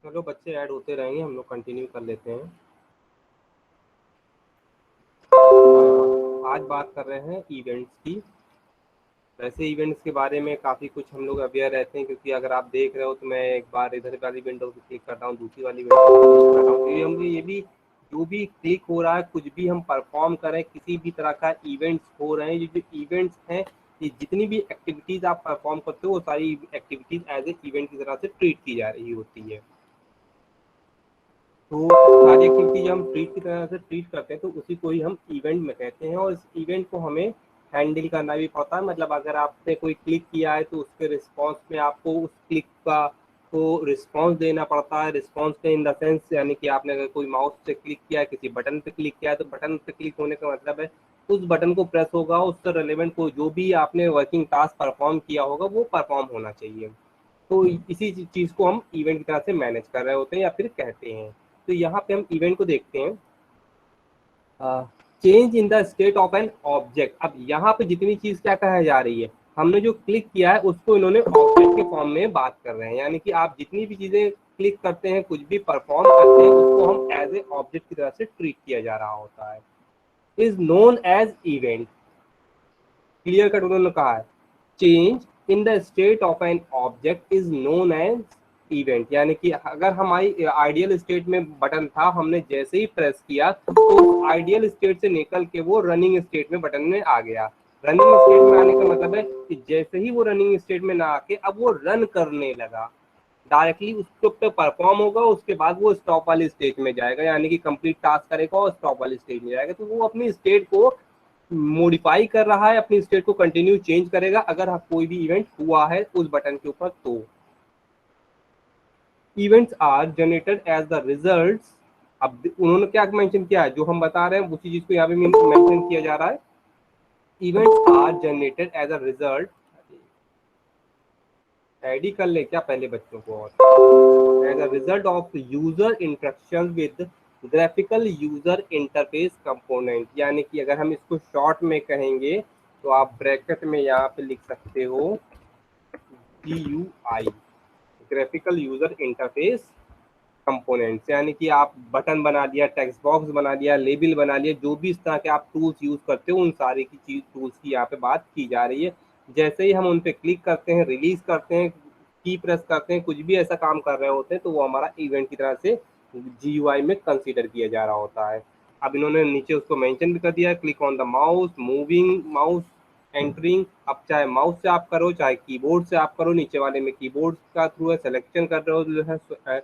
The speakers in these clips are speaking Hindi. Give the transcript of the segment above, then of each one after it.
चलो बच्चे ऐड होते रहेंगे, हम लोग कंटिन्यू कर लेते हैं। आज बात कर रहे हैं इवेंट्स की। वैसे इवेंट्स के बारे में काफ़ी कुछ हम लोग अवेयर रहते हैं, क्योंकि अगर आप देख रहे हो तो मैं एक बार इधर वाली विंडो पे क्लिक करता हूँ, दूसरी वाली विंडो पे क्लिक करता हूँ, तो हम ये भी जो भी क्लिक हो रहा है, कुछ भी हम परफॉर्म करें, किसी भी तरह का इवेंट्स हो रहे हैं, ये जो इवेंट्स हैं, ये जितनी भी एक्टिविटीज़ आप परफॉर्म करते हो वो सारी एक्टिविटीज़ एज ए इवेंट की तरह से ट्रीट की जा रही होती है। तो सारी एक्टिविटी जब हम ट्रीट की तरह से ट्रीट करते हैं तो उसी को ही हम इवेंट में कहते हैं, और इस इवेंट को हमें हैंडल करना भी पड़ता है। मतलब अगर आपने कोई क्लिक किया है तो उसके रिस्पॉन्स में आपको उस क्लिक का को रिस्पॉन्स देना पड़ता है। रिस्पॉन्स में इन द सेंस यानी कि आपने अगर कोई माउस से क्लिक किया है, किसी बटन पे क्लिक किया है, तो बटन पे क्लिक होने का मतलब है उस बटन को प्रेस होगा, उससे रिलेवेंट को जो भी आपने वर्किंग टास्क परफॉर्म किया होगा वो परफॉर्म होना चाहिए। तो इसी चीज़ को हम इवेंट की तरह से मैनेज कर रहे होते हैं या फिर कहते हैं। तो यहाँ पे हम इवेंट को देखते हैं, change in the state of an object. अब यहाँ पे जितनी चीज़ क्या कहा जा रही है, हमने जो क्लिक किया है उसको इन्होंने ऑब्जेक्ट के फॉर्म में बात कर रहे हैं, यानी कि आप जितनी भी चीज़ें क्लिक करते हैं, कुछ भी परफॉर्म करते हैं, उसको हम एज ए ऑब्जेक्ट की तरह से ट्रीट किया जा रहा होता है। Is known as event. Clear cut उन्होंने कहा है, change in the state of an object is known as event. यानी कि अगर हमारी आइडियल स्टेट में बटन था, हमने जैसे ही प्रेस किया तो आइडियल स्टेट से निकल के वो रनिंग स्टेट में बटन में आ गया। रनिंग स्टेट में आने का मतलब है कि जैसे ही वो रनिंग स्टेट में ना आके अब वो रन करने लगा, डायरेक्टली उसके ऊपर परफॉर्म होगा, उसके बाद वो स्टॉप वाली स्टेज में जाएगा, यानी कि कंप्लीट टास्क करेगा और स्टॉप वाली स्टेज में जाएगा। तो वो अपनी स्टेट को मॉडिफाई कर रहा है, अपनी स्टेट को कंटिन्यू चेंज करेगा अगर कोई भी इवेंट हुआ है उस बटन के ऊपर। तो events are generated as the results. अब उन्होंने क्या मेंशन किया है, जो हम बता रहे हैं उसी चीज को यहाँ पे मेंशन किया जा रहा है। Events are generated as a result, add कर ले क्या पहले बच्चों को, और as a result of user interaction with graphical user interface component. यानी कि अगर हम इसको शॉर्ट में कहेंगे तो आप ब्रैकेट में यहाँ पे लिख सकते हो GUI, graphical user interface components. यानी कि आप बटन बना दिया, टेक्स्ट बॉक्स बना दिया, लेबल बना लिया, जो भी इस तरह के आप टूल्स यूज करते हो उन सारे की चीज टूल्स की यहाँ पे बात की जा रही है। जैसे ही हम उन पे क्लिक करते हैं, रिलीज करते हैं, की प्रेस करते हैं, कुछ भी ऐसा काम कर रहे होते हैं, तो वो हमारा इवेंट की तरह से GUI में कंसीडर किया जा रहा होता है। अब इन्होंने नीचे उसको मेंशन भी कर दिया, click on the mouse, moving mouse, entering. अब चाहे माउस से आप करो, चाहे कीबोर्ड से आप करो, नीचे वाले में कीबोर्ड का थ्रू है, सिलेक्शन कर रहे हो जो है,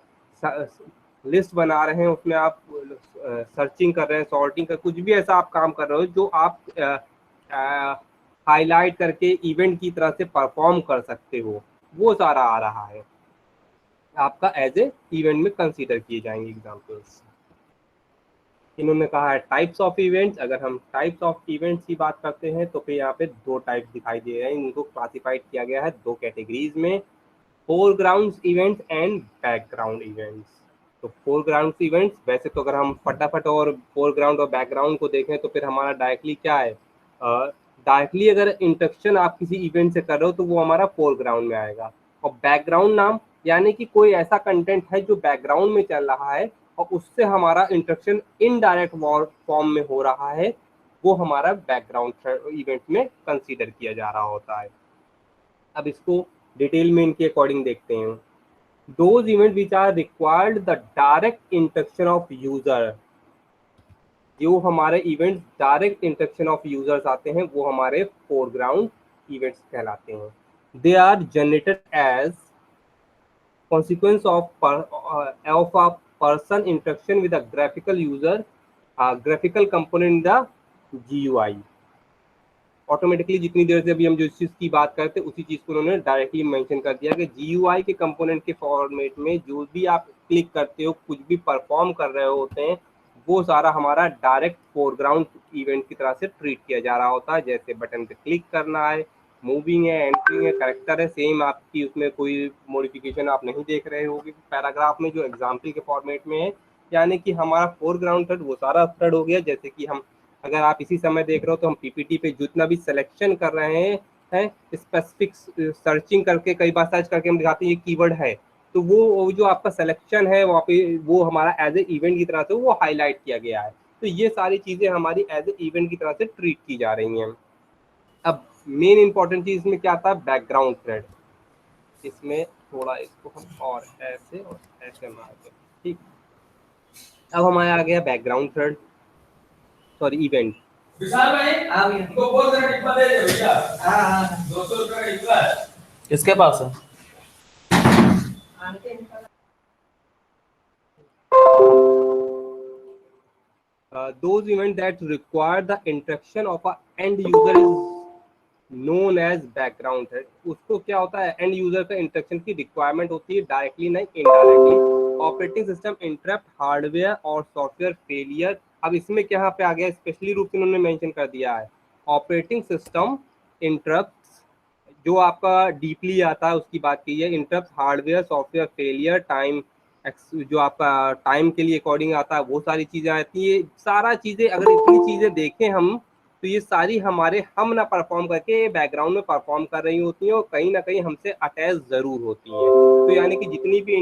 लिस्ट बना रहे हैं उसमें आप सर्चिंग कर रहे हैं, सॉर्टिंग कर, कुछ भी ऐसा आप काम कर रहे हो जो आप हाईलाइट करके इवेंट की तरह से परफॉर्म कर सकते हो, वो सारा आ रहा है, आपका एज ए इवेंट में कंसीडर किए जाएंगे एग्जांपल्स। इन्होंने कहा है टाइप्स ऑफ इवेंट्स। अगर हम टाइप्स ऑफ इवेंट्स की बात करते हैं तो फिर यहाँ पे दो टाइप दिखाई दे रहे हैं, इनको क्लासिफाइड किया गया है दो कैटेगरीज में, foreground events and background events. तो फोरग्राउंड इवेंट्स, वैसे तो अगर हम फटाफट और फोरग्राउंड और बैकग्राउंड को देखें तो फिर हमारा डायरेक्टली क्या है, डायरेक्टली अगर इंट्रोडक्शन आप किसी इवेंट से कर रहे हो तो वो हमारा फोरग्राउंड में आएगा। और बैकग्राउंड नाम यानी कि कोई ऐसा कंटेंट है जो बैकग्राउंड में चल रहा है और उससे हमारा इंट्रोडक्शन इनडायरेक्ट फॉर्म में हो रहा है, वो हमारा बैकग्राउंड इवेंट में कंसीडर किया जा रहा होता है। अब इसको डिटेल में इनके अकॉर्डिंग देखते हैं। Those events which are required the direct interaction of user, जो हमारे events direct interaction of users आते हैं वो हमारे फोरग्राउंड इवेंट्स कहलाते हैं। They are generated as consequence of a person interaction with a graphical user, a graphical component in the GUI। Automatically जितनी देर से अभी हम जिस चीज़ की बात करते हैं उसी चीज़ को उन्होंने डायरेक्टली मेंशन कर दिया कि GUI के कंपोनेंट के फॉर्मेट में जो भी आप क्लिक करते हो, कुछ भी परफॉर्म कर रहे होते हैं, वो सारा हमारा डायरेक्ट फोरग्राउंड इवेंट की तरह से ट्रीट किया जा रहा होता है। जैसे बटन पे क्लिक करना है, मूविंग है, एंट्रिंग है, करेक्टर है, सेम आपकी उसमें कोई मॉडिफिकेशन आप नहीं देख रहे होगे पैराग्राफ में जो एग्जाम्पल के फॉर्मेट में है। यानी कि हमारा फोरग्राउंड थ्रेड वो सारा थ्रेड हो गया। जैसे कि हम अगर आप इसी समय देख रहे हो तो हम पीपीटी पे जितना भी सिलेक्शन कर रहे हैं स्पेसिफिक सर्चिंग करके, कई बार सर्च करके हम दिखाते हैं ये कीवर्ड है, तो वो जो आपका सिलेक्शन है वहाँ पे वो हमारा एज ए इवेंट की तरह से वो हाईलाइट किया गया है। तो ये सारी चीज़ें हमारी एज ए इवेंट की तरह से ट्रीट की जा रही हैं। अब मेन इंपॉर्टेंट चीज़ इसमें क्या था, बैकग्राउंड थ्रेड। इसमें थोड़ा इसको हम और ऐसे मारते हैं, ठीक। अब हमारा आ गया बैकग्राउंड थ्रेड, सॉरी इवेंट। विशाल भाई आ गया, तो बोल रहे डिब्बा दे दे भैया। हां हां 200 रुपए का डिब्बा है। किसके पास है? Those events that require the interaction of a end user is known as background thread। उसको क्या होता है, एंड यूजर का इंटरेक्शन की रिक्वायरमेंट होती है, डायरेक्टली नहीं indirectly. Operating system interrupt hardware और सॉफ्टवेयर फेलियर। अब इसमें क्या पे आ गया, स्पेशली रूप से उन्होंने मेंशन कर दिया है, ऑपरेटिंग सिस्टम इंटरप्ट जो आपका डीपली आता है उसकी बात की है, interrupt hardware software failure, time जो आपका टाइम के लिए अकॉर्डिंग आता है वो सारी चीज़ें आती है। सारा चीज़ें अगर इतनी चीज़ें देखें हम, तो ये सारी हमारे हम ना परफॉर्म करके बैकग्राउंड में परफॉर्म कर रही होती हैं और कहीं ना कहीं हमसे अटैच ज़रूर होती हैं। तो यानी कि जितनी भी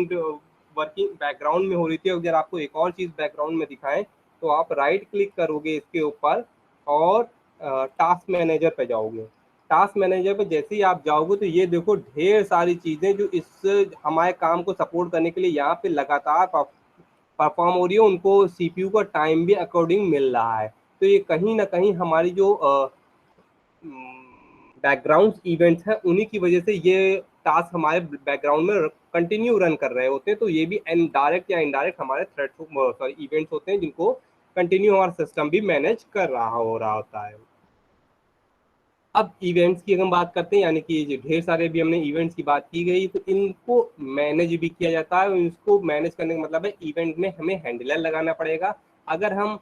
वर्किंग बैकग्राउंड में हो रही थी, अगर आपको एक और चीज़ बैकग्राउंड में दिखाएं तो आप राइट क्लिक करोगे इसके ऊपर और टास्क मैनेजर पे जाओगे। टास्क मैनेजर पे जैसे ही आप जाओगे तो ये देखो ढेर सारी चीज़ें जो इस हमारे काम को सपोर्ट करने के लिए यहाँ पे लगातार परफॉर्म हो रही है, उनको सीपीयू का टाइम भी अकॉर्डिंग मिल रहा है। तो ये कहीं ना कहीं हमारी जो बैकग्राउंड इवेंट्स हैं उन्हीं की वजह से ये टास्क हमारे बैकग्राउंड में कंटिन्यू रन कर रहे होते हैं। तो ये भी डायरेक्ट या इनडायरेक्ट हमारे थ्रेड सॉरी इवेंट्स होते हैं जिनको कंटिन्यू हमारा सिस्टम भी मैनेज कर रहा होता है। अब इवेंट्स की अगर हम बात करते हैं, यानी कि जो ढेर सारे भी हमने इवेंट्स की बात की गई, तो इनको मैनेज भी किया जाता है। और इसको मैनेज करने का मतलब है इवेंट में हमें हैंडलर लगाना पड़ेगा। अगर हम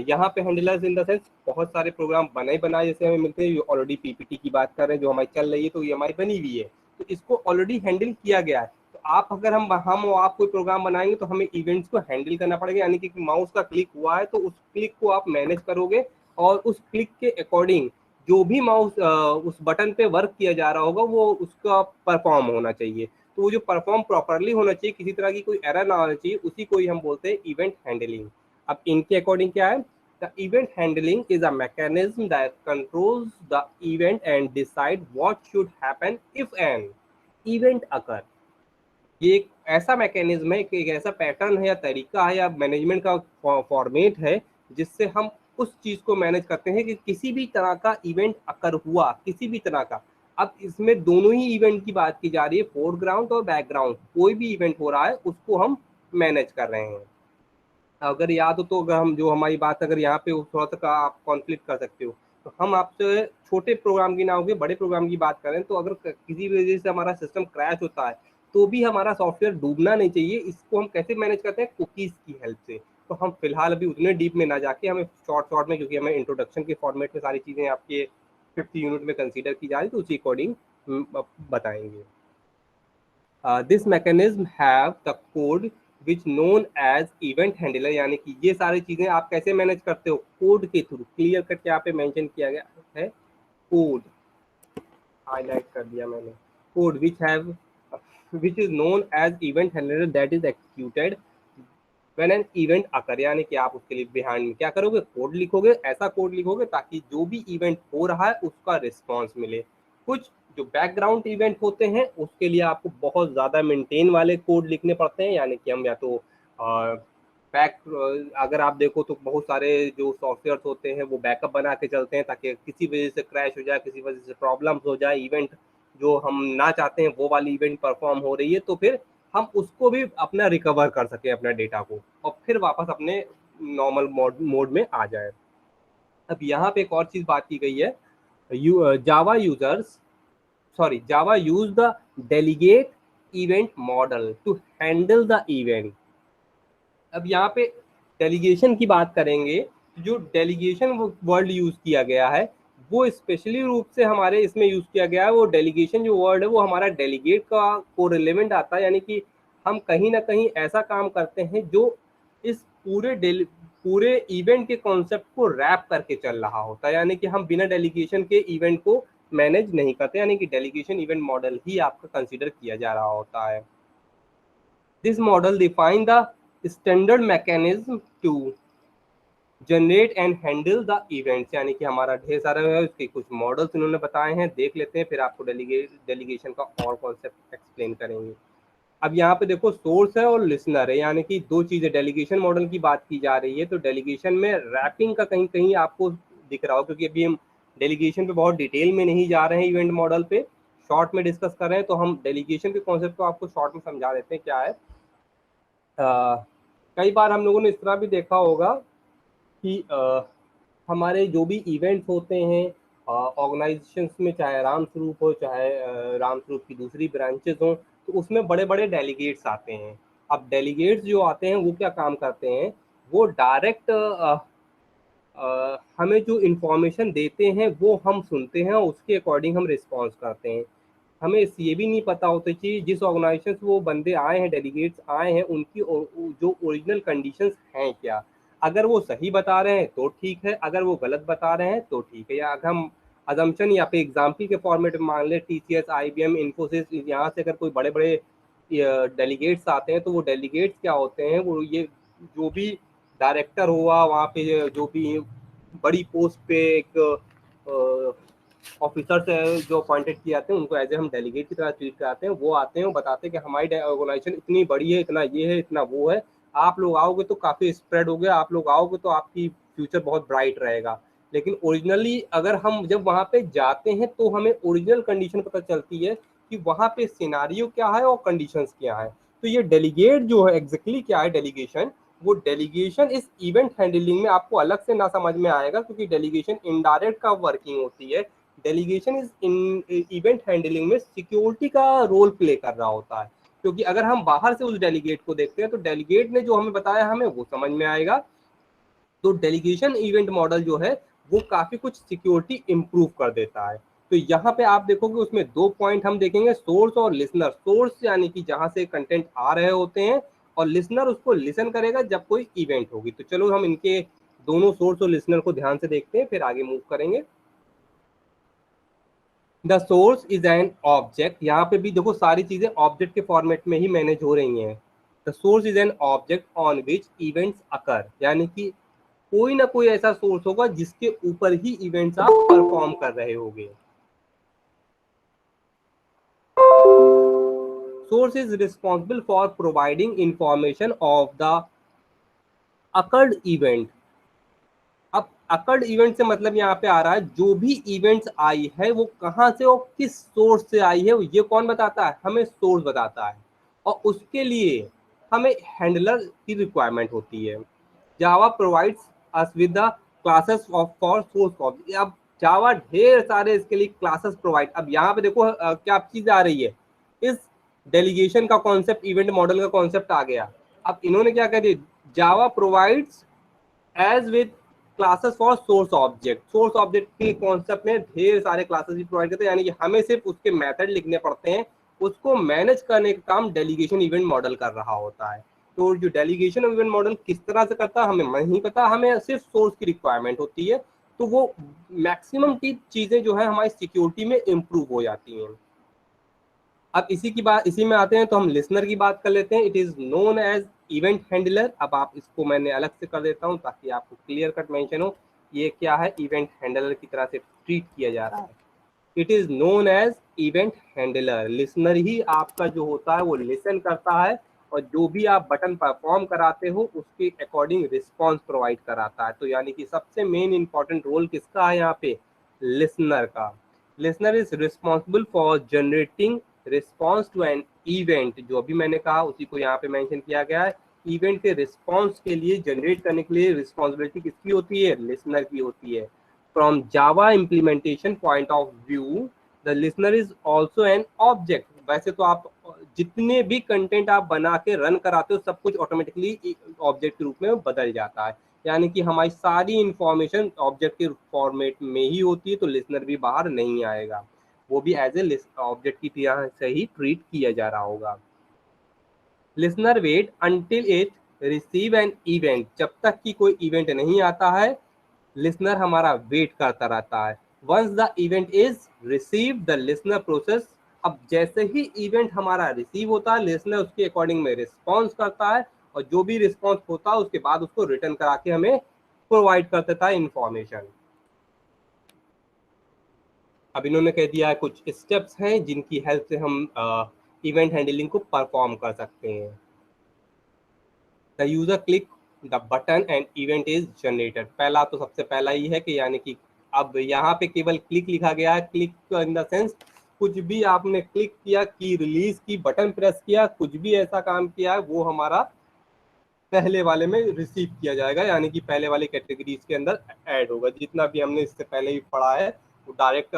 यहाँ पे हैंडलर्स इन द सेंस बहुत सारे प्रोग्राम बनाए जैसे हमें मिलते हैं, ऑलरेडी पीपीटी की बात कर रहे हैं जो हमारी चल रही है, तो ये हमारी बनी हुई है, तो इसको ऑलरेडी हैंडल किया गया है। तो आप अगर हम आप कोई प्रोग्राम बनाएंगे तो हमें इवेंट्स को हैंडल करना पड़ेगा, यानी कि माउस का क्लिक हुआ है तो उस क्लिक को आप मैनेज करोगे और उस क्लिक के अकॉर्डिंग जो भी माउस उस बटन पे वर्क किया जा रहा होगा वो उसका परफॉर्म होना चाहिए। तो वो जो परफॉर्म प्रॉपरली होना चाहिए, किसी तरह की कोई एरर ना होना चाहिए, उसी को ही हम बोलते हैं इवेंट हैंडलिंग। अब इनके अकॉर्डिंग क्या है, the event handling is a mechanism that controls the event and decide what should happen if N event अकर। ये एक ऐसा मैकेनिज्म है, एक ऐसा पैटर्न है या तरीका है या मैनेजमेंट का फॉर्मेट है जिससे हम उस चीज को मैनेज करते हैं कि किसी भी तरह का इवेंट अकर हुआ, किसी भी तरह का। अब इसमें दोनों ही इवेंट की बात की जा रही है, फोरग्राउंड और बैकग्राउंड, कोई भी इवेंट हो रहा है उसको हम मैनेज कर रहे हैं। अगर याद हो तो अगर हम जो हमारी बात अगर यहाँ पे थोड़ा सा आप कॉन्फ्लिक्ट कर सकते हो, तो हम आपसे छोटे प्रोग्राम की ना होगी बड़े प्रोग्राम की बात करें, तो अगर किसी वजह से हमारा सिस्टम क्रैश होता है तो भी हमारा सॉफ्टवेयर डूबना नहीं चाहिए। इसको हम कैसे मैनेज करते हैं, कुकीज़ की हेल्प से। तो हम फिलहाल अभी उतने डीप में ना जाके हमें शॉर्ट में, क्योंकि हमें इंट्रोडक्शन के फॉर्मेट में सारी चीज़ें आपके 5th यूनिट में कंसीडर की जा रही, तो उसी अकॉर्डिंग बताएंगे। This mechanism have the code which known as event handler, यानी कि ये सारी चीज़ें आप कैसे मैनेज करते हो, कोड के थ्रू। क्लियर कट यहाँ पे मेंशन किया गया है, कोड हाईलाइट कर दिया मैंने, code which is known as event handler that is executed when an event occur. यानी कि आप उसके लिए बिहाइंड में क्या करोगे, कोड लिखोगे, ऐसा कोड लिखोगे ताकि जो भी इवेंट हो रहा है उसका रिस्पॉन्स मिले। कुछ जो बैकग्राउंड इवेंट होते हैं उसके लिए आपको बहुत ज़्यादा मेंटेन वाले कोड लिखने पड़ते हैं, यानी कि हम या तो अगर आप देखो तो बहुत सारे जो सॉफ्टवेयर होते हैं वो बैकअप बना के चलते हैं ताकि किसी वजह से क्रैश हो जाए, किसी वजह से प्रॉब्लम्स हो जाए, इवेंट जो हम ना चाहते हैं वो वाली इवेंट परफॉर्म हो रही है, तो फिर हम उसको भी अपना रिकवर कर सकें अपना डेटा को, और फिर वापस अपने नॉर्मल मोड में आ जाए। अब यहाँ पे एक और चीज़ बात की गई है, Java use the delegate event model to handle the event। अब यहाँ पे डेलीगेशन की बात करेंगे, जो डेलीगेशन वर्ड यूज किया गया है वो स्पेशली रूप से हमारे इसमें यूज किया गया है। वो डेलीगेशन जो वर्ड है वो हमारा डेलीगेट का को रिलेवेंट आता है, यानी कि हम कहीं ना कहीं ऐसा काम करते हैं जो इस पूरे इवेंट के कॉन्सेप्ट को रैप करके चल रहा होता है, यानी कि हम बिना डेलीगेशन के इवेंट को मैनेज नहीं करते, यानी कि डेलीगेशन इवेंट मॉडल ही आपका कंसिडर किया जा रहा होता है। This model define the standard mechanism to generate and handle the events, यानी कि हमारा ढेर सारा है, उसके कुछ मॉडल्स इन्होंने बताए हैं, देख लेते हैं, फिर आपको डेलीगेशन का और कॉन्सेप्ट एक्सप्लेन करेंगे। अब यहाँ पे देखो सोर्स है और लिसनर है, यानी कि दो चीजें, डेलीगेशन मॉडल की बात की जा रही है, तो डेलीगेशन में रैपिंग का कहीं कहीं आपको दिख रहा हो, क्योंकि अभी हम डेलीगेशन पे बहुत डिटेल में नहीं जा रहे हैं, इवेंट मॉडल पे शॉर्ट में डिस्कस कर रहे हैं, तो हम डेलीगेशन के कॉन्सेप्ट को आपको शॉर्ट में समझा देते हैं क्या है। कई बार हम लोगों ने इस तरह भी देखा होगा कि हमारे जो भी इवेंट्स होते हैं ऑर्गेनाइजेशंस में, चाहे राम स्वरूप हो, चाहे राम स्वरूप की दूसरी ब्रांचेस हों, तो उसमें बड़े बड़े डेलीगेट्स आते हैं। अब डेलीगेट्स जो आते हैं वो क्या काम करते हैं, वो डायरेक्ट हमें जो इंफॉर्मेशन देते हैं वो हम सुनते हैं और उसके अकॉर्डिंग हम रिस्पॉन्स करते हैं। हमें ये भी नहीं पता होता कि जिस ऑर्गेनाइजेशन से वो बंदे आए हैं, डेलीगेट्स आए हैं, उनकी जो ओरिजिनल कंडीशंस हैं क्या। अगर वो सही बता रहे हैं तो ठीक है, अगर वो गलत बता रहे हैं तो ठीक है। या अगर हम अजम्पशन या फिर एग्जाम्पल के फॉर्मेट में मान लें, TCS, IBM, इन्फोसिस, यहाँ से अगर कोई बड़े बड़े डेलीगेट्स आते हैं, तो वो डेलीगेट्स क्या होते हैं, वो ये जो भी डायरेक्टर हुआ वहाँ पे, जो भी बड़ी पोस्ट पे एक ऑफिसर्स है जो अपॉइंटेड किए जाते हैं, उनको एज ए हम डेलीगेट की तरह ट्रीट कराते हैं। वो आते हैं, वो बताते हैं कि हमारी ऑर्गेनाइजेशन इतनी बड़ी है, इतना ये है, इतना वो है, आप लोग आओगे तो काफ़ी स्प्रेड हो गया, आप लोग आओगे तो आपकी फ्यूचर बहुत ब्राइट रहेगा। लेकिन ओरिजिनली अगर हम जब वहाँ पे जाते हैं तो हमें ओरिजिनल कंडीशन पता चलती है कि वहाँ पे सिनारियो क्या है और कंडीशंस क्या है। तो ये डेलीगेट जो है एग्जैक्टली क्या है डेलीगेशन, वो डेलीगेशन इस इवेंट हैंडलिंग में आपको अलग से ना समझ में आएगा, क्योंकि डेलीगेशन इनडायरेक्ट का वर्किंग होती है। Delegation is in event handling में सिक्योरिटी का रोल प्ले कर रहा होता है, क्योंकि अगर हम बाहर से उस डेलीगेट को देखते हैं तो डेलीगेट ने जो हमें बताया हमें वो समझ में आएगा। तो डेलीगेशन इवेंट मॉडल जो है वो काफी कुछ सिक्योरिटी इंप्रूव कर देता है। तो यहाँ पे आप देखोगे उसमें दो पॉइंट हम देखेंगे, सोर्स और लिसनर। सोर्स यानी कि जहां से कंटेंट आ रहे होते हैं, और लिसनर उसको लिसन करेगा जब कोई इवेंट होगी। तो चलो हम इनके दोनों सोर्स और लिसनर को ध्यान से देखते हैं, फिर आगे मूव करेंगे। The source is an object, यहाँ पे भी देखो सारी चीजें ऑब्जेक्ट के फॉर्मेट में ही मैनेज हो रही हैं। The source is an object on which events अकर, यानी कि कोई ना कोई ऐसा सोर्स होगा जिसके ऊपर ही इवेंट्स आप परफॉर्म कर रहे होगे। Source is responsible for providing information of the occurred event. अब अकर्ड इवेंट से मतलब यहाँ पे आ रहा है जो भी इवेंट्स आई है वो कहाँ से और किस सोर्स से आई है, ये कौन बताता है, हमें सोर्स बताता है। और उसके लिए हमें हैंडलर की रिक्वायरमेंट होती है। Java provides us with the classes of for source object. अब जावा ढेर सारे इसके लिए क्लासेस प्रोवाइड। अब यहाँ पे देखो क्या चीज आ रही है, इस डेलीगेशन का कॉन्सेप्ट, इवेंट मॉडल का कॉन्सेप्ट आ गया। अब इन्होंने क्या कर दिया, Java provides as with classes for source object. Source object के कॉन्सेप्ट में ढेर सारे क्लासेस भी प्रोवाइड करते हैं, यानी कि हमें सिर्फ उसके मेथड लिखने पड़ते हैं, उसको मैनेज करने का काम डेलीगेशन इवेंट मॉडल कर रहा होता है। तो जो डेलीगेशन इवेंट मॉडल किस तरह से करता है हमें नहीं पता, हमें सिर्फ सोर्स की रिक्वायरमेंट होती है। तो वो मैक्सिमम की चीजें जो है हमारी सिक्योरिटी में इंप्रूव हो जाती हैं। अब इसी में आते हैं, तो हम लिसनर की बात कर लेते हैं। It is known as event handler. अब आप इसको मैंने अलग से कर देता हूं ताकि आपको क्लियर कट मेंशन हो, ये क्या है, इवेंट हैंडलर की तरह से ट्रीट किया जा रहा है। It is known as event handler. Listener ही आपका जो होता है वो लिसन करता है, और जो भी आप बटन परफॉर्म कराते हो उसके अकॉर्डिंग रिस्पॉन्स प्रोवाइड कराता है। तो यानी कि सबसे मेन इंपॉर्टेंट रोल किसका है यहाँ पे, लिसनर का। Listener is responsible for generating response to an event. जो अभी मैंने कहा उसी को यहाँ पे मेंशन किया गया है। इवेंट के रिस्पॉन्स के लिए, जनरेट करने के लिए रिस्पॉन्सिबिलिटी किसकी होती है, लिसनर की होती है। From Java implementation point of view, the listener is also an object. वैसे तो आप जितने भी कंटेंट आप बना के रन कराते हो सब कुछ ऑटोमेटिकली ऑब्जेक्ट के रूप में बदल जाता है, यानी कि हमारी सारी इंफॉर्मेशन ऑब्जेक्ट के फॉर्मेट में ही होती है। तो लिसनर भी बाहर नहीं आएगा, वो भी एज ए ऑब्जेक्ट की तरह से ही ट्रीट किया जा रहा होगा। Listener wait until it receive an event. जब तक कि कोई इवेंट नहीं आता है लिसनर हमारा वेट करता रहता है। Once the event is receive the listener process अब जैसे ही इवेंट हमारा रिसीव होता है, लिसनर उसके अकॉर्डिंग में रिस्पॉन्स करता है, और जो भी रिस्पॉन्स होता है उसके बाद उसको रिटर्न करा के हमें प्रोवाइड कर देता है इंफॉर्मेशन। अब इन्होंने कह दिया है कुछ स्टेप्स हैं जिनकी हेल्प से हम इवेंट हैंडलिंग को परफॉर्म कर सकते हैं। The user click the button and event is generated. पहला तो सबसे पहला ही है कि यानी कि अब यहाँ पे केवल क्लिक लिखा गया है। क्लिक इन द सेंस कुछ भी आपने क्लिक किया, की रिलीज की, बटन प्रेस किया, कुछ भी ऐसा काम किया है वो हमारा पहले वाले में रिसीव किया जाएगा, यानी कि पहले वाली कैटेगरीज के अंदर ऐड होगा। जितना भी हमने इससे पहले ही पढ़ा है वो डायरेक्ट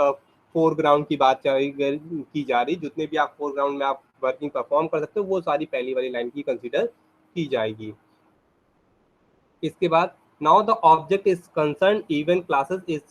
फोरग्राउंड की बात की जा रही, जितने भी आप फोरग्राउंड में आप वर्किंग परफॉर्म कर सकते हो वो सारी पहली वाली लाइन की कंसिडर की जाएगी। इसके बाद now the object is concern event classes is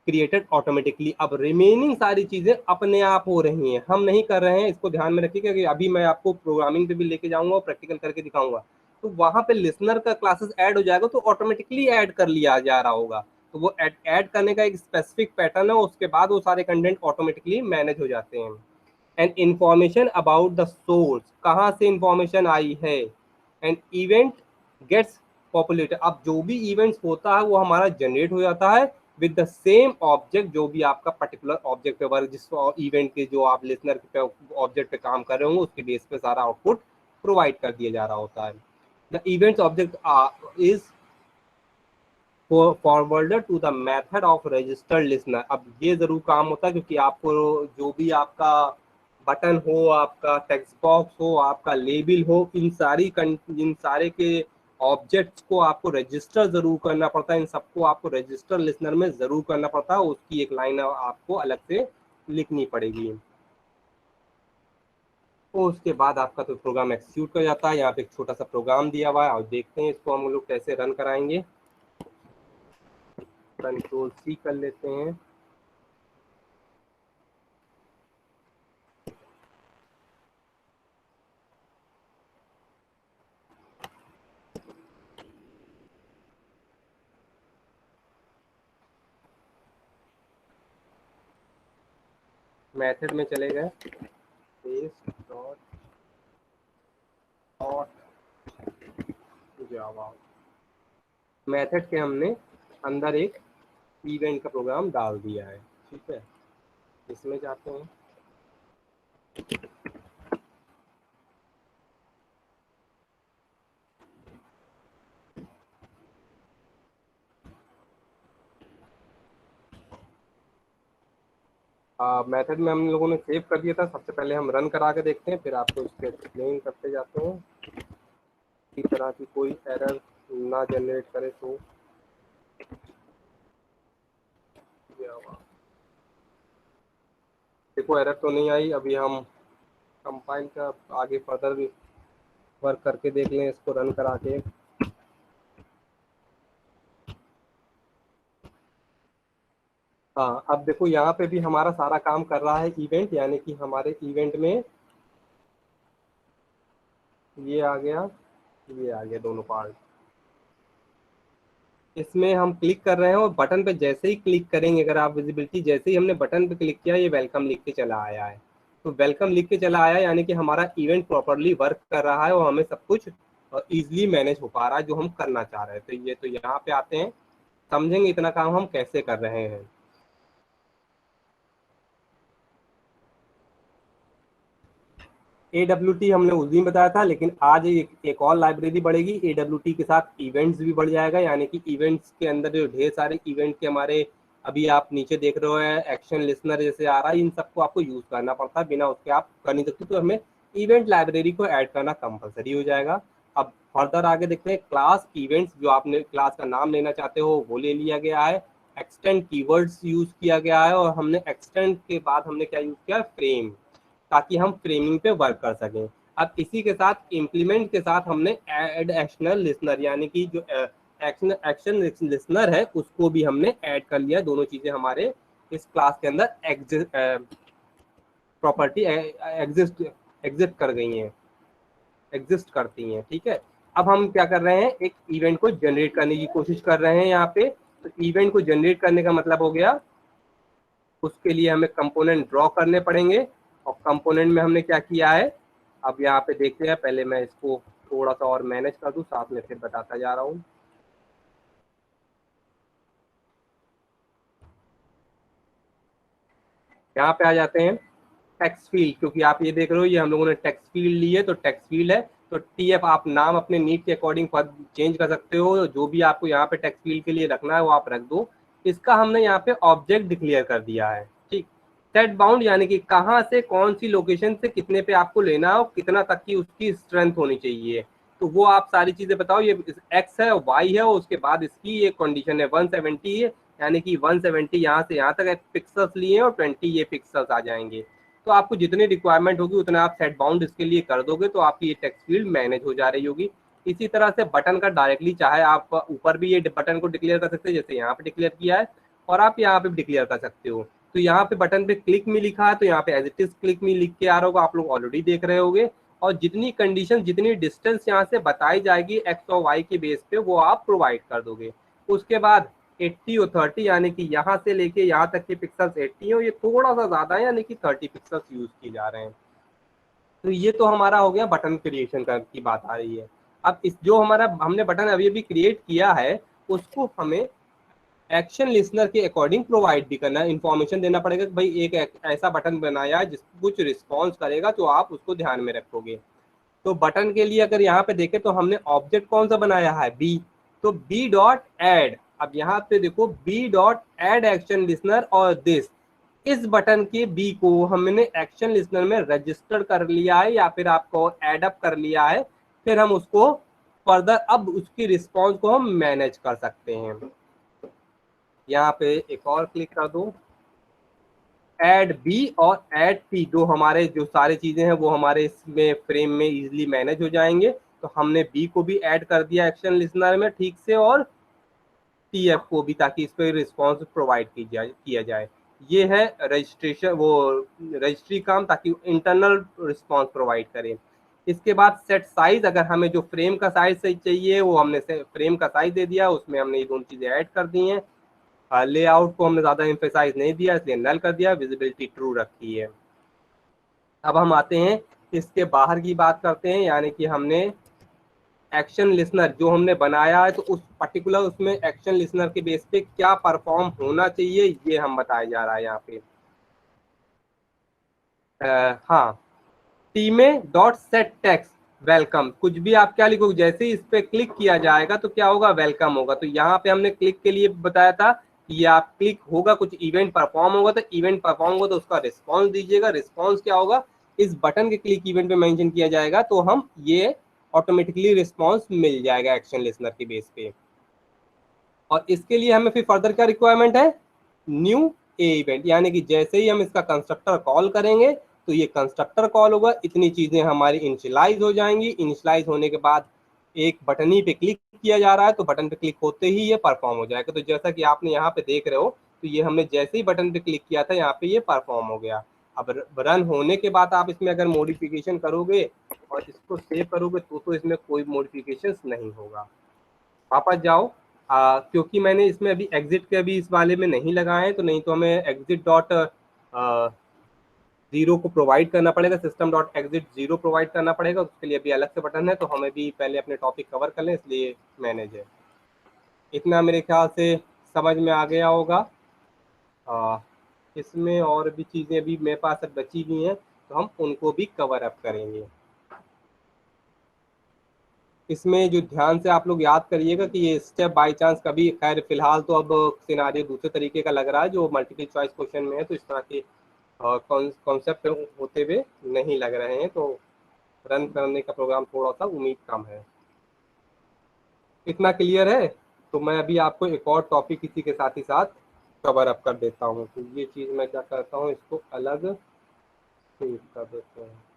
created automatically. अब रिमेनिंग सारी चीजें अपने आप हो रही हैं, हम नहीं कर रहे हैं। इसको ध्यान में रखिए कि अभी मैं आपको प्रोग्रामिंग पे भी लेके जाऊंगा और प्रैक्टिकल करके दिखाऊंगा, तो वहां पे लिसनर का क्लासेस ऐड हो जाएगा तो ऑटोमेटिकली ऐड कर लिया जा रहा होगा। तो वो ऐड करने का एक स्पेसिफिक पैटर्न है, उसके बाद वो सारे कंटेंट ऑटोमेटिकली मैनेज हो जाते हैं। And information about the source, कहाँ से इंफॉर्मेशन आई है, एंड इवेंट गेट्स पॉपुलेटेड। अब जो भी इवेंट्स होता है वो हमारा जनरेट हो जाता है विद द सेम ऑब्जेक्ट, जो भी आपका पर्टिकुलर ऑब्जेक्ट पे वर्क, जिस इवेंट के जो आप लिसनर पे ऑब्जेक्ट पे काम कर रहे होंगे उसके बेस पे सारा आउटपुट प्रोवाइड कर दिया जा रहा होता है। The events object is forwarded to the method of registered listener. अब ये जरूर काम होता है क्योंकि आपको जो भी आपका बटन हो, आपका टेक्स्ट बॉक्स हो, आपका लेबल हो, इन सारे के ऑब्जेक्ट्स को आपको रजिस्टर जरूर करना पड़ता है। इन सबको आपको रजिस्टर लिसनर में जरूर करना पड़ता है, उसकी एक लाइन आपको अलग से लिखनी पड़ेगी। तो उसके बाद आपका तो प्रोग्राम एक्सिक्यूट कर जाता है। यहाँ पे एक छोटा सा प्रोग्राम दिया हुआ है और देखते हैं इसको हम लोग कैसे रन कराएंगे। कंट्रोल सी कर लेते हैं। मेथड में चले गए, जावा मेथड के हमने अंदर एक इवेंट का प्रोग्राम डाल दिया है। ठीक है, इसमें जाते हैं। मेथड में हम लोगों ने सेव कर दिया था। सबसे पहले हम रन करा के देखते हैं, फिर आपको इसके एक्सप्लेन करते जाते हैं। इस तरह की कोई एरर ना जनरेट करे तो देखो एरर तो नहीं आई। अभी हम कंपाइल का आगे फर्दर भी वर्क करके देख लें, इसको रन करा के। हाँ, अब देखो यहाँ पे भी हमारा सारा काम कर रहा है इवेंट, यानी कि हमारे इवेंट में ये आ गया, ये आ गया, दोनों पार्ट। इसमें हम क्लिक कर रहे हैं और बटन पे जैसे ही क्लिक करेंगे, अगर आप विजिबिलिटी, जैसे ही हमने बटन पे क्लिक किया ये वेलकम लिख के चला आया है। तो वेलकम लिख के चला आया यानी कि हमारा इवेंट प्रॉपरली वर्क कर रहा है और हमें सब कुछ इजीली मैनेज हो पा रहा है जो हम करना चाह रहे हैं। तो ये तो यहाँ पे आते हैं, समझेंगे इतना काम हम कैसे कर रहे हैं। AWT हमने उस दिन बताया था, लेकिन आज एक और लाइब्रेरी बढ़ेगी AWT के साथ, इवेंट्स भी बढ़ जाएगा। यानी कि इवेंट्स के अंदर जो ढेर सारे इवेंट के हमारे अभी आप नीचे देख रहे हो एक्शन लिसनर जैसे आ रहा है, इन सबको आपको यूज करना पड़ता है, बिना उसके आप कर नहीं सकते। तो हमें इवेंट लाइब्रेरी को ऐड करना कंपलसरी हो जाएगा। अब फर्दर आगे देखते हैं, क्लास इवेंट्स, जो आपने क्लास का नाम लेना चाहते हो वो ले लिया गया है। एक्सटेंड कीवर्ड्स यूज किया गया है, और हमने एक्सटेंड के बाद हमने क्या यूज किया, फ्रेम, ताकि हम फ्रेमिंग पे वर्क कर सकें। अब इसी के साथ इम्प्लीमेंट के साथ हमने एड एक्शनल लिसनर, यानी कि जो एक्शन लिसनर है उसको भी हमने ऐड कर लिया। दोनों चीजें हमारे इस क्लास के अंदर प्रॉपर्टी एग्जिस्ट एग्जिस्ट कर गई हैं, एग्जिस्ट करती हैं। ठीक है, अब हम क्या कर रहे हैं, एक इवेंट को जनरेट करने की कोशिश कर रहे हैं यहाँ पे। तो इवेंट को जनरेट करने का मतलब हो गया, उसके लिए हमें कंपोनेंट ड्रॉ करने पड़ेंगे, और कंपोनेंट में हमने क्या किया है, अब यहाँ पे देखते हैं। पहले मैं इसको थोड़ा सा और मैनेज कर दूं, साथ में फिर बताता जा रहा हूँ। यहाँ पे आ जाते हैं टेक्स्ट फील्ड, क्योंकि आप ये देख रहे हो ये हम लोगों ने टेक्स्ट फील्ड ली है, तो टेक्स्ट फील्ड है तो टीएफ आप नाम अपने नीड के अकॉर्डिंग चेंज कर सकते हो। जो भी आपको यहाँ पे टेक्स्ट फील्ड के लिए रखना है वो आप रख दो। इसका हमने यहाँ पे ऑब्जेक्ट डिक्लेयर कर दिया है, ठीक। सेट बाउंड यानी कि कहाँ से कौन सी लोकेशन से कितने पे आपको लेना है और कितना तक की उसकी स्ट्रेंथ होनी चाहिए, तो वो आप सारी चीजें बताओ। ये एक्स है, वाई है, और उसके बाद इसकी ये कंडीशन है 170 है, यानी कि 170 यहाँ से यहाँ तक पिक्सल्स लिए और 20 ये पिक्सल्स आ जाएंगे। तो आपको जितनी रिक्वायरमेंट होगी उतना आप सेट बाउंड इसके लिए कर दोगे, तो आपकी ये टेक्स्ट फील्ड मैनेज हो जा रही होगी। इसी तरह से बटन का डायरेक्टली चाहे आप ऊपर भी ये बटन को डिक्लेयर कर सकते हैं, जैसे यहाँ पे डिक्लेयर किया है, और आप यहाँ पे भी डिक्लेयर कर सकते हो। तो यहाँ पे बटन पे क्लिक में लिखा है, तो यहाँ पे एज इट इज क्लिक में लिख के आ रहा होगा, आप लोग ऑलरेडी देख रहे होंगे। और जितनी कंडीशन, जितनी डिस्टेंस यहाँ से बताई जाएगी एक्स और वाई के बेस पे, वो आप प्रोवाइड कर दोगे। उसके बाद 80 और 30 यानी कि यहाँ से लेके यहाँ तक के पिक्सल्स 80 हो, ये थोड़ा सा ज्यादा है, यानी कि 30 पिक्सल्स यूज किए जा रहे हैं। तो ये तो हमारा हो गया बटन क्रिएशन की बात आ रही है। अब इस जो हमारा हमने बटन अभी अभी क्रिएट किया है, उसको हमें एक्शन लिसनर के अकॉर्डिंग प्रोवाइड भी करना है, इन्फॉर्मेशन देना पड़ेगा कि भाई एक ऐसा बटन बनाया है जिस कुछ रिस्पॉन्स करेगा, तो आप उसको ध्यान में रखोगे। तो बटन के लिए अगर यहाँ पे देखें तो हमने ऑब्जेक्ट कौन सा बनाया है, बी। तो बी डॉट एड, अब यहाँ पे देखो B dot add action listener और दिस, इस बटन के बी को हमने एक्शन लिसनर में रजिस्टर कर लिया है या फिर आपको एड अप कर लिया है। फिर हम उसको फर्दर अब उसकी रिस्पॉन्स को हम मैनेज कर सकते हैं। यहाँ पे एक और क्लिक कर दो, एड बी और एड टी, जो हमारे जो सारी चीजें हैं वो हमारे इसमें फ्रेम में इजीली मैनेज हो जाएंगे। तो हमने बी को भी ऐड कर दिया एक्शन लिसनर में ठीक से, और टीएफ को भी, ताकि इस पर रिस्पॉन्स प्रोवाइड किया जाए। ये है रजिस्ट्रेशन, वो रजिस्ट्री काम, ताकि इंटरनल रिस्पॉन्स प्रोवाइड करें। इसके बाद सेट साइज, अगर हमें जो फ्रेम का साइज सही चाहिए वो हमने फ्रेम का साइज दे दिया, उसमें हमने ये दोनों चीजें ऐड कर दी हैं। लेआउट को हमने ज्यादा एम्फेसाइज नहीं दिया, इसलिए नल कर दिया, विजिबिलिटी ट्रू रखी है। अब हम आते हैं इसके बाहर की बात करते हैं, यानी कि हमने एक्शन लिसनर जो हमने बनाया है, तो उस पर्टिकुलर उसमें एक्शन लिसनर के बेस पे क्या परफॉर्म होना चाहिए ये हम बताया जा रहा है यहाँ पे। हाँ, टीमें डॉट सेट टेक्स्ट वेलकम, कुछ भी आप क्या लिखोगे, जैसे ही इस पे क्लिक किया जाएगा तो क्या होगा, वेलकम होगा। तो यहाँ पे हमने क्लिक के लिए बताया था कि ये आप क्लिक होगा, कुछ इवेंट परफॉर्म होगा, तो इवेंट परफॉर्म होगा तो उसका रिस्पॉन्स दीजिएगा। रिस्पॉन्स क्या होगा, इस बटन के क्लिक इवेंट पे मेंशन किया जाएगा, तो हम ये ऑटोमेटिकली रिस्पॉन्स मिल जाएगा एक्शन लिसनर के बेस पे। और इसके लिए हमें फिर फर्दर क्या रिक्वायरमेंट है, न्यू ए इवेंट, यानी कि जैसे ही हम इसका कंस्ट्रक्टर कॉल करेंगे तो ये कंस्ट्रक्टर कॉल होगा, इतनी चीजें हमारी इनिशियलाइज हो जाएंगी। इनिशियलाइज होने के बाद एक बटन ही पे क्लिक किया जा रहा है, तो बटन पे क्लिक होते ही ये परफॉर्म हो जाएगा। तो जैसा कि आपने यहाँ पे देख रहे हो, तो ये हमने जैसे ही बटन पे क्लिक किया था यहाँ पे ये परफॉर्म हो गया। अब रन होने के बाद आप इसमें अगर मॉडिफिकेशन करोगे और इसको सेव करोगे तो इसमें कोई मॉडिफिकेशन नहीं होगा। वापस जाओ, क्योंकि मैंने इसमें अभी एग्जिट के अभी इस वाले में नहीं लगाए हैं, तो नहीं तो हमें एग्जिट डॉट जीरो को प्रोवाइड करना पड़ेगा, system dot exit zero provide करना पड़ेगा, उसके लिए अभी अलग से बटन है। तो हमें भी पहले अपने टॉपिक कवर कर लें, इसलिए मैनेज है। इतना मेरे ख्याल से समझ में आ गया होगा। इसमें और भी चीज़ें अभी मेरे पास अब बची हुई हैं, तो हम उनको भी कवर अप करेंगे। इसमें जो ध्यान से आप लोग याद करिएगा कि ये स्टेप बाय चांस कभी, खैर फिलहाल तो अब सिनारियो दूसरे तरीके का लग रहा है जो मल्टीपल चॉइस क्वेश्चन में है, तो इस तरह के कॉन्सेप्ट होते हुए नहीं लग रहे हैं, तो रन करने का प्रोग्राम थोड़ा सा उम्मीद कम है। इतना क्लियर है? तो मैं अभी आपको एक और टॉपिक इसी के साथ ही साथ कवर अप कर देता हूँ। तो ये चीज़ मैं क्या करता हूँ, इसको अलग सेव कर देते हैं।